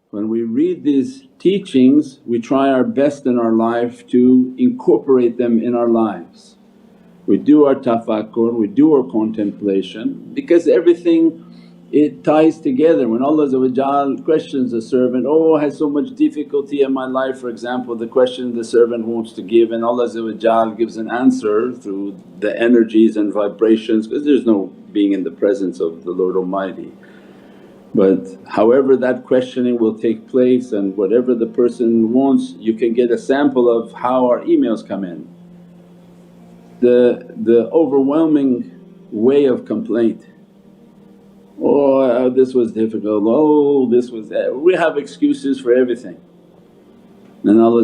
When we read these teachings we try our best in our life to incorporate them in our lives. We do our tafakkur, we do our contemplation because everything it ties together. When Allah questions the servant, "Oh, I had so much difficulty in my life," for example, the question the servant wants to give, and Allah gives an answer through the energies and vibrations, because there's no being in the presence of the Lord Almighty. But however that questioning will take place and whatever the person wants, you can get a sample of how our emails come in. The overwhelming way of complaint, "Oh, this was difficult, oh this was that." We have excuses for everything. And Allah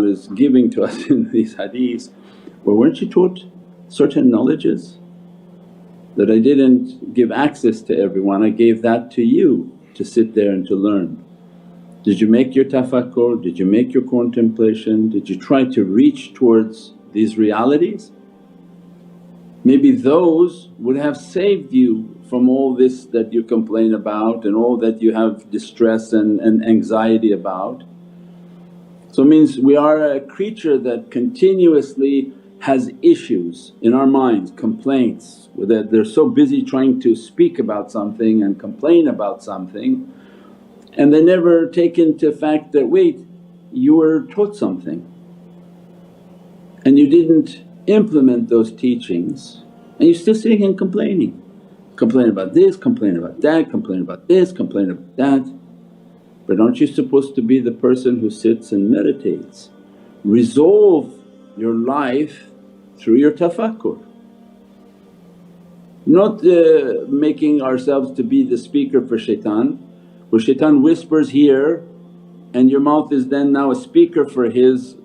is giving to us in these hadiths, "Well, weren't you taught certain knowledges that I didn't give access to everyone, I gave that to you to sit there and to learn. Did you make your tafakkur? Did you make your contemplation? Did you try to reach towards these realities?" Maybe those would have saved you from all this that you complain about and all that you have distress and anxiety about. So it means we are a creature that continuously has issues in our minds, complaints, that they're so busy trying to speak about something and complain about something, and they never take into fact that, wait, you were taught something and you didn't implement those teachings and you're still sitting and complaining. Complain about this, complain about that, complain about this, complain about that. But aren't you supposed to be the person who sits and meditates? Resolve your life through your tafakkur. Not making ourselves to be the speaker for shaitan, where shaitan whispers here and your mouth is then now a speaker for his,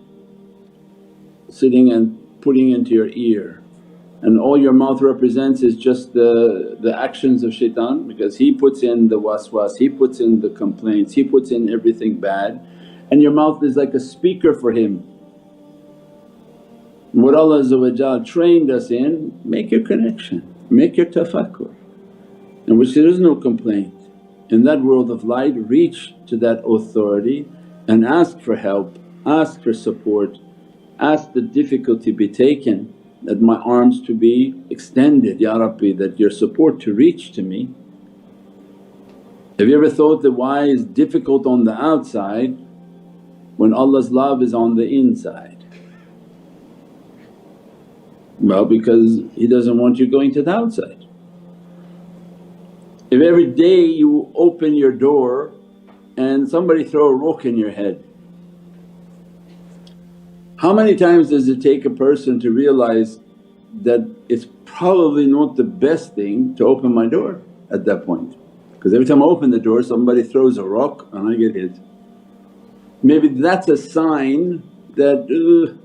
sitting and putting into your ear. And all your mouth represents is just the actions of shaitan, because he puts in the waswas, he puts in the complaints, he puts in everything bad, and your mouth is like a speaker for him. What Allah trained us in, make your connection, make your tafakkur, in which there is no complaint. In that world of light reach to that authority and ask for help, ask for support, ask the difficulty be taken, that my arms to be extended, Ya Rabbi, that your support to reach to me. Have you ever thought that why is difficult on the outside when Allah's love is on the inside? Well, because He doesn't want you going to the outside. If every day you open your door and somebody throw a rock in your head, how many times does it take a person to realize that it's probably not the best thing to open my door at that point? Because every time I open the door somebody throws a rock and I get hit. Maybe that's a sign that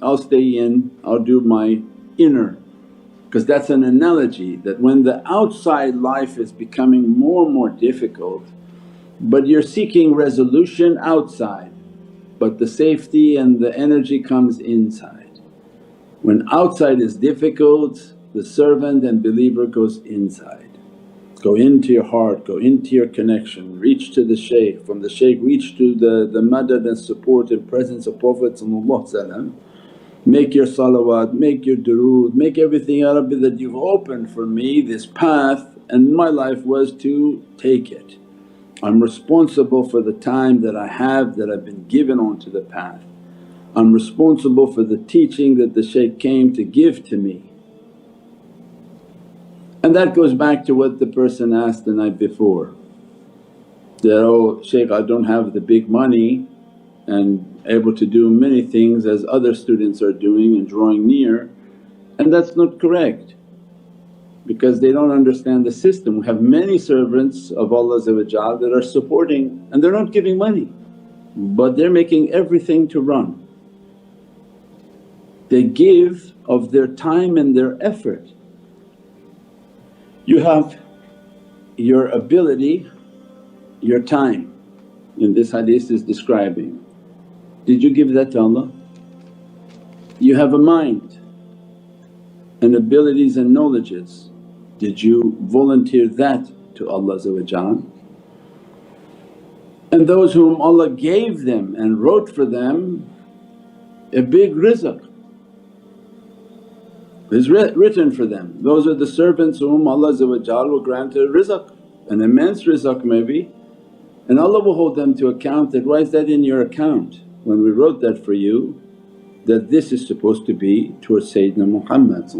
I'll stay in, I'll do my inner. Because that's an analogy that when the outside life is becoming more and more difficult but you're seeking resolution outside, but the safety and the energy comes inside. When outside is difficult, the servant and believer goes inside. Go into your heart, go into your connection, reach to the shaykh, from the shaykh reach to the madad and support and presence of Prophet. Make your salawat, make your durood, make everything, Ya Rabbi, that you've opened for me this path and my life was to take it. I'm responsible for the time that I have that I've been given onto the path. I'm responsible for the teaching that the shaykh came to give to me. And that goes back to what the person asked the night before, that, "Oh shaykh, I don't have the big money and able to do many things as other students are doing and drawing near," and that's not correct because they don't understand the system. We have many servants of Allah that are supporting and they're not giving money but they're making everything to run. They give of their time and their effort. You have your ability, your time, in this hadith is describing. Did you give that to Allah? You have a mind and abilities and knowledges. Did you volunteer that to Allah? And those whom Allah gave them and wrote for them a big rizq is written for them. Those are the servants whom Allah will grant a rizq, an immense rizq maybe, and Allah will hold them to account that, why is that in your account when we wrote that for you, that this is supposed to be towards Sayyidina Muhammad.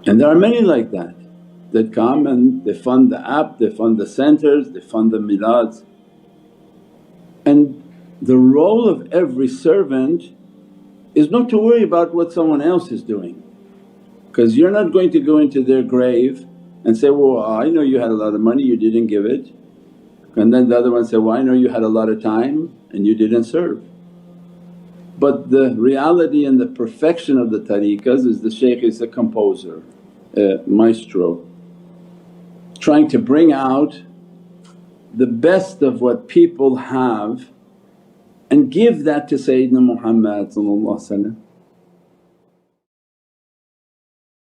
And there are many like that come and they fund the app, they fund the centres, they fund the milads. And the role of every servant is not to worry about what someone else is doing, because you're not going to go into their grave and say, well I know you had a lot of money, you didn't give it. And then the other one say, well I know you had a lot of time and you didn't serve. But the reality and the perfection of the tariqahs is the shaykh is a composer, a maestro, trying to bring out the best of what people have and give that to Sayyidina Muhammad.